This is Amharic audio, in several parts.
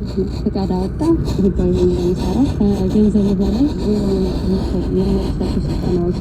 ማለት ነው። ፈቃድ አወጣ ህጋዊ እንደሚሰራ ከገንዘቡ በላይ የሚሰጡ ስልጠናዎች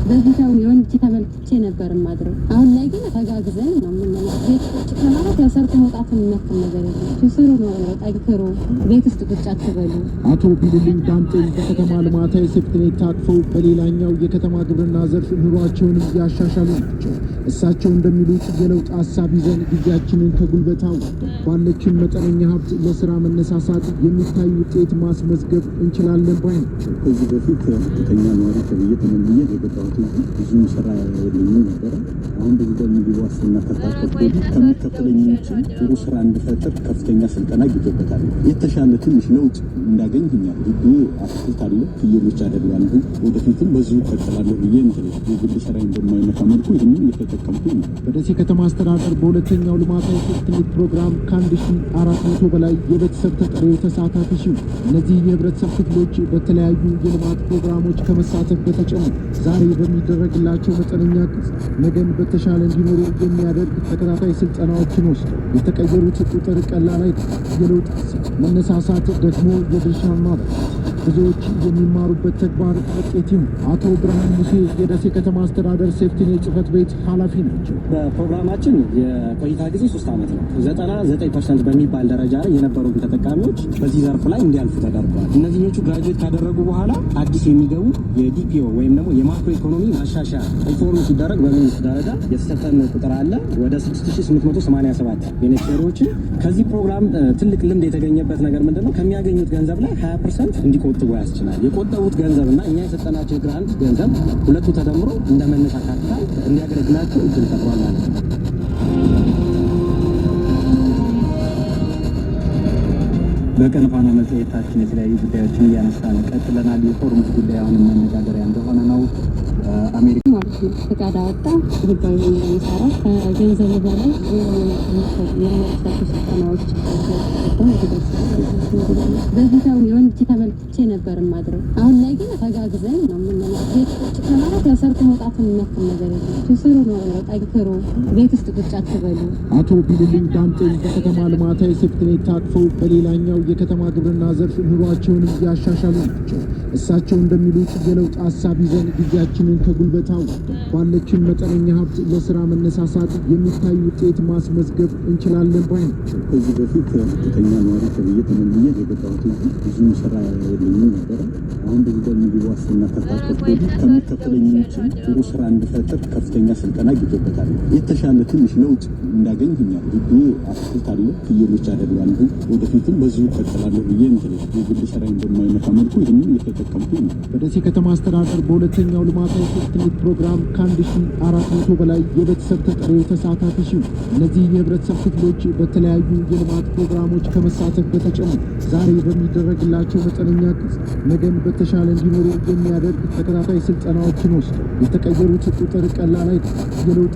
በፊታው የወንጅ ተመልክቼ ነበር ማድረው። አሁን ላይ ግን ተጋግዘን ነው የምንለው። ቤት ቁጭ ከማለት ተሰርቶ መውጣት የሚመክል ነገር የለም። ስሩ ነው ጠንክሩ፣ ቤት ውስጥ ቁጭ አትበሉ። አቶ ቢልልኝ ዳምጤ በከተማ ልማታዊ ሴፍትኔት ታቅፈው በሌላኛው የከተማ ግብርና ዘርፍ ኑሯቸውንም ያሻሻሉ ናቸው። እሳቸው እንደሚሉት የለውጥ ሀሳብ ይዘን ጊዜያችንን ከጉልበት አውጥተን ባለችን መጠነኛ ሀብት ለስራ መነሳሳት የሚታይ ውጤት ማስመዝገብ እንችላለን ባይ ናቸው። ከዚህ በፊት ከፍተኛ ነዋሪ ተብዬ ተመልዬ የገባሁት ብዙም ስራ የለኝም ነበረ። አሁን በዚህ በምግብ ዋስትና ከታቀፍ ከሚከፈለኝ ጥሩ ስራ እንድፈጥር ከፍተኛ ስልጠና ይገበታል። የተሻለ ትንሽ ለውጥ እንዳገኝ ሁኛል። ህግ አትክልት አለ፣ ፍየሎች አደርጋለሁ። ወደፊትም በዚሁ እቀጥላለሁ ብዬ የግል ስራዬን በማይነካ መልኩ ይህንን የተጠቀምኩኝ ነው። በደሴ ከተማ አስተዳደር በሁለተኛው ልማታዊ ሴፍትኔት ፕሮግራም ከ1400 በላይ የቤተሰብ ተጠሪዎች ተሳታፊ ሲሆን እነዚህ የህብረተሰብ ክፍሎች በተለያዩ የልማት ፕሮግራሞች ከመሳተፍ በተጨማሪ ዛሬ በሚደረግላቸው መጠነኛ ቅጽ ነገን በተሻለ እንዲኖሩ የሚያደርግ ተከታታይ ስልጠናዎችን ወስደው የተቀየሩት ቁጥር ቀላል አይደለም። የለውጥ መነሳሳት ደግሞ የድርሻን ማበረከት ብዙዎች የሚማሩበት ተግባር ውጤት ይሁን። አቶ ብርሃን ሙሴ የደሴ ከተማ አስተዳደር ሴፍቲኔት ጽህፈት ቤት ኃላፊ ናቸው። በፕሮግራማችን የቆይታ ጊዜ 3 ዓመት ነው። 99% በሚባል ደረጃ ላይ የነበሩ ተጠቃሚዎች በዚህ ዘርፍ ላይ እንዲያልፉ ተደርጓል። እነዚህኞቹ ግራጁዌት ካደረጉ በኋላ አዲስ የሚገቡ የዲፒኦ ወይም ደግሞ የማክሮ ኢኮኖሚ ማሻሻያ ሪፎርም ሲደረግ በመንግስት ደረጃ የተሰጠን ቁጥር አለ ወደ 6887 ቤኔፊሻሪዎችን። ከዚህ ፕሮግራም ትልቅ ልምድ የተገኘበት ነገር ምንድነው? ከሚያገኙት ገንዘብ ላይ 20% እንዲቆጥቡ ያስችላል። የቆጠቡት ገንዘብና እኛ የሰጠናቸው የግራንት ገንዘብ ሁለቱ ተደምሮ እንደ መነሻ ካፒታል እንዲያገለግላቸው እድል ፈጥሯል ማለት ነው። በቀን ፋና መጽሔታችን የተለያዩ ጉዳዮችን እያነሳን ቀጥለናል። የፎርሙት ጉዳይ አሁንም መነጋገሪያ እንደሆነ ነው። አሜሪካ ማለት ነው ፈቃድ አወጣ ህጋዊ እንደሚሰራ ከገንዘቡ በላይ የሚሰጡ ስልጠናዎች በፊታው የወንጅ ተመልክቼ ነበር ማድረው። አሁን ላይ ግን ተጋግዘን ነው የምንለው። ቤት ቁጭ ከማለት ተሰርቶ መውጣት የሚመክል ነገር የለም። ስሩ ነው ጠንክሩ፣ ቤት ውስጥ ቁጭ አትበሉ። አቶ ቢልልኝ ዳምጤ በከተማ ልማታዊ ሴፍትኔት ታቅፈው በሌላኛው የከተማ ግብርና ዘርፍ ኑሯቸውንም ያሻሻሉ ናቸው። እሳቸው እንደሚሉት የለውጥ ሀሳብ ይዘን ጊዜያችንን ከጉልበት አውጥተን ባለችን መጠነኛ ሀብት ለስራ መነሳሳት የሚታይ ውጤት ማስመዝገብ እንችላለን ባይ ናቸው። ከዚህ በፊት ከፍተኛ ነዋሪ ተብዬ ተመልዬ የገባሁት ብዙም ስራ የለኝም ነበረ። አሁን በዚህ በምግብ ዋስትና ከታቀፍ ከሚከፈለኝ ጥሩ ስራ እንድፈጥር ከፍተኛ ስልጠና ይገበታል። የተሻለ ትንሽ ለውጥ እንዳገኝ ሁኛል። ህግ አትክልት አለ፣ ፍየሎች አደርጋለሁ። ወደፊትም በዚሁ እቀጥላለሁ ብዬ የግል ስራዬን በማይነካ መልኩ ይህንን የተጠቀምኩኝ ነው። በደሴ ከተማ አስተዳደር በሁለተኛው ልማታዊ ሴፍትኔት ፕሮግራም ከ1400 በላይ የቤተሰብ ተጠሪዎች ተሳታፊ ሲሆን እነዚህ የህብረተሰብ ክፍሎች በተለያዩ የልማት ፕሮግራሞች ከመሳተፍ በተጨማሪ ዛሬ በሚደረግላቸው መጠነኛ ቅጽ ነገን በተሻለ እንዲኖሩ የሚያደርግ ተከታታይ ስልጠናዎችን ወስደው የተቀየሩት ቁጥር ቀላል አይደለም። የለውጥ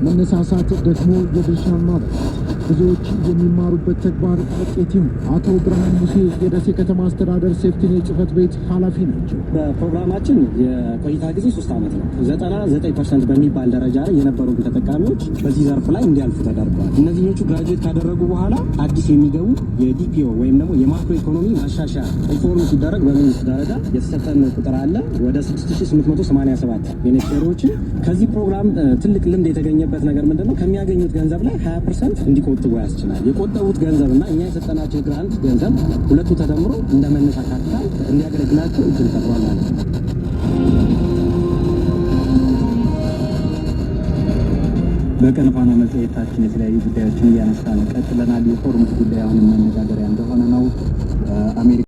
መነሳሳት ደግሞ የድርሻን ማበረከት ብዙዎች የሚማሩበት ተግባር ውጤት ይሁን። አቶ ብርሃን ሙሴ የደሴ ከተማ አስተዳደር ሴፍቲኔት ጽህፈት ቤት ኃላፊ ናቸው። በፕሮግራማችን የቆይታ ጊዜ 3 ዓመት ነው። 99% በሚባል ደረጃ ላይ የነበሩ ተጠቃሚዎች በዚህ ዘርፍ ላይ እንዲያልፉ ተደርጓል። እነዚህኞቹ ግራጁዌት ካደረጉ በኋላ አዲስ የሚገቡ የዲፒኦ ወይም ደግሞ የማክሮ ኢኮኖሚ ማሻሻያ ሪፎርም ሲደረግ በመንግስት ደረጃ የተሰጠን ቁጥር አለ ወደ 6887 ቤኔፊሻሪዎችን። ከዚህ ፕሮግራም ትልቅ ልምድ የተገኘበት ነገር ምንድነው? ከሚያገኙት ገንዘብ ላይ 20% እንዲቆጥቡ ያስችላል። የቆጠቡት ገንዘብና እኛ የሰጠናቸው የግራንት ገንዘብ ሁለቱ ተደምሮ እንደ መነሻ ካፒታል እንዲያገለግላቸው እድል ፈጥሯል ማለት ነው። በቀን ፋና መጽሔታችን የተለያዩ ጉዳዮችን እያነሳን ቀጥለናል። የፎርሙት ጉዳይ አሁንም መነጋገሪያ እንደሆነ ነው። አሜሪካ